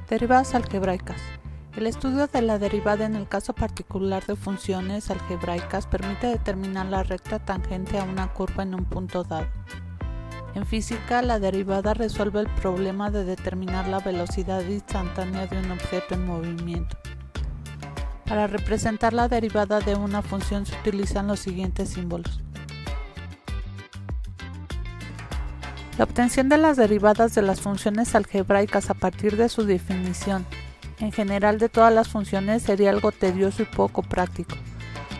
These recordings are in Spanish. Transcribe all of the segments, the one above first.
Derivadas algebraicas. El estudio de la derivada en el caso particular de funciones algebraicas permite determinar la recta tangente a una curva en un punto dado. En física, la derivada resuelve el problema de determinar la velocidad instantánea de un objeto en movimiento. Para representar la derivada de una función se utilizan los siguientes símbolos. La obtención de las derivadas de las funciones algebraicas a partir de su definición, en general de todas las funciones, sería algo tedioso y poco práctico.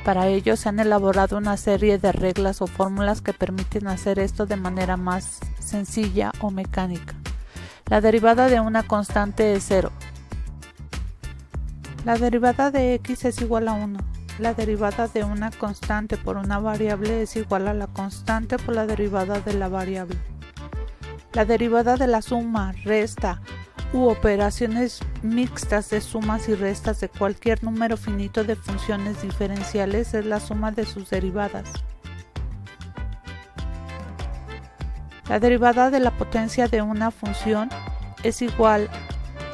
Para ello se han elaborado una serie de reglas o fórmulas que permiten hacer esto de manera más sencilla o mecánica. La derivada de una constante es 0. La derivada de x es igual a 1. La derivada de una constante por una variable es igual a la constante por la derivada de la variable. La derivada de la suma, resta u operaciones mixtas de sumas y restas de cualquier número finito de funciones diferenciales es la suma de sus derivadas. La derivada de la potencia de una función es igual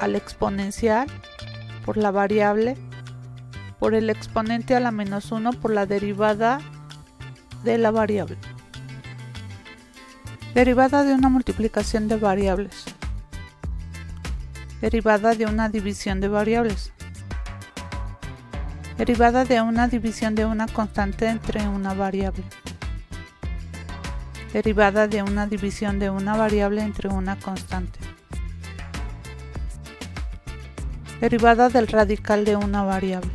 al exponencial por la variable por el exponente a la menos 1 por la derivada de la variable. Derivada de una multiplicación de variables. Derivada de una división de variables. Derivada de una división de una constante entre una variable. Derivada de una división de una variable entre una constante. Derivada del radical de una variable.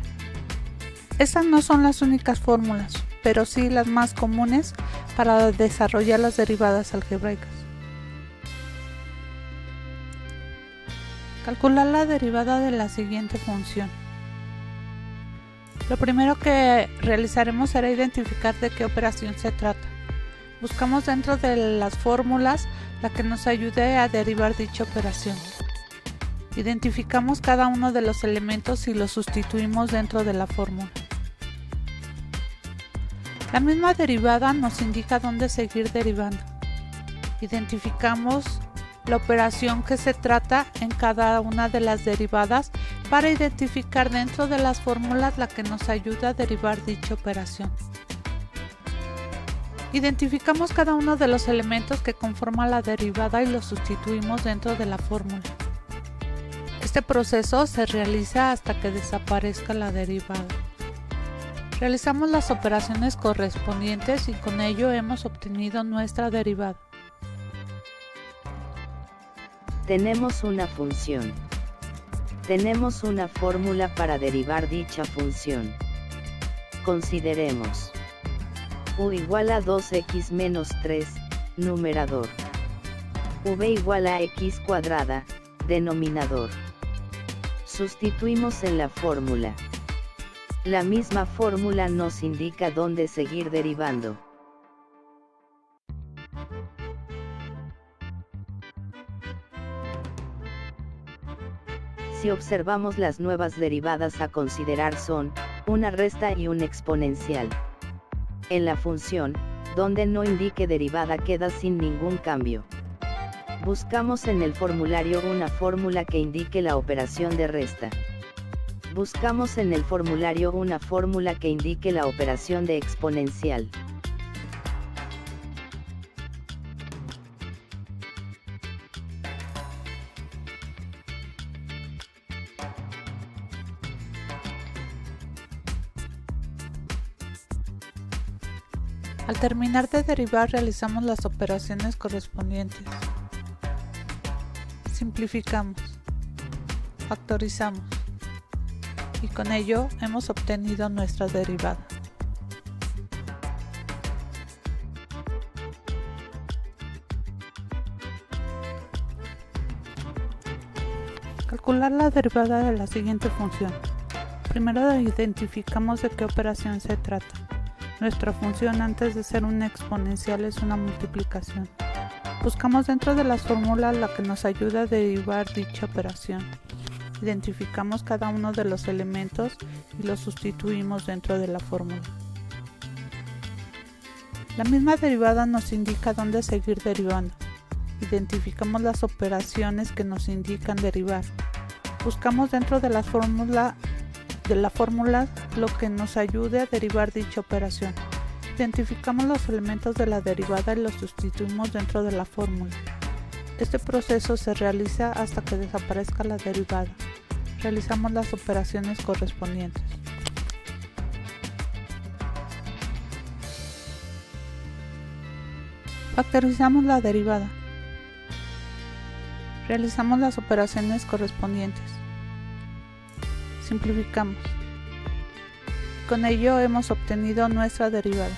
Estas no son las únicas fórmulas, pero sí las más comunes para desarrollar las derivadas algebraicas. Calcular la derivada de la siguiente función. Lo primero que realizaremos será identificar de qué operación se trata. Buscamos dentro de las fórmulas la que nos ayude a derivar dicha operación. Identificamos cada uno de los elementos y los sustituimos dentro de la fórmula. La misma derivada nos indica dónde seguir derivando. Identificamos la operación que se trata en cada una de las derivadas para identificar dentro de las fórmulas la que nos ayuda a derivar dicha operación. Identificamos cada uno de los elementos que conforman la derivada y los sustituimos dentro de la fórmula. Este proceso se realiza hasta que desaparezca la derivada. Realizamos las operaciones correspondientes y con ello hemos obtenido nuestra derivada. Tenemos una función. Tenemos una fórmula para derivar dicha función. Consideremos u igual a 2x menos 3, numerador. V igual a x cuadrada, denominador. Sustituimos en la fórmula. La misma fórmula nos indica dónde seguir derivando. Si observamos las nuevas derivadas a considerar son, una resta y un exponencial. En la función, donde no indique derivada queda sin ningún cambio. Buscamos en el formulario una fórmula que indique la operación de resta. Buscamos en el formulario una fórmula que indique la operación de exponencial. Al terminar de derivar realizamos las operaciones correspondientes. Simplificamos, factorizamos y con ello hemos obtenido nuestra derivada. Calcular la derivada de la siguiente función. Primero identificamos de qué operación se trata. Nuestra función antes de ser una exponencial es una multiplicación. Buscamos dentro de las fórmulas la que nos ayuda a derivar dicha operación. Identificamos cada uno de los elementos y los sustituimos dentro de la fórmula. La misma derivada nos indica dónde seguir derivando. Identificamos las operaciones que nos indican derivar. Buscamos dentro de la fórmula lo que nos ayude a derivar dicha operación. Identificamos los elementos de la derivada y los sustituimos dentro de la fórmula. Este proceso se realiza hasta que desaparezca la derivada. Realizamos las operaciones correspondientes. Factorizamos la derivada. Realizamos las operaciones correspondientes. Simplificamos. Con ello hemos obtenido nuestra derivada.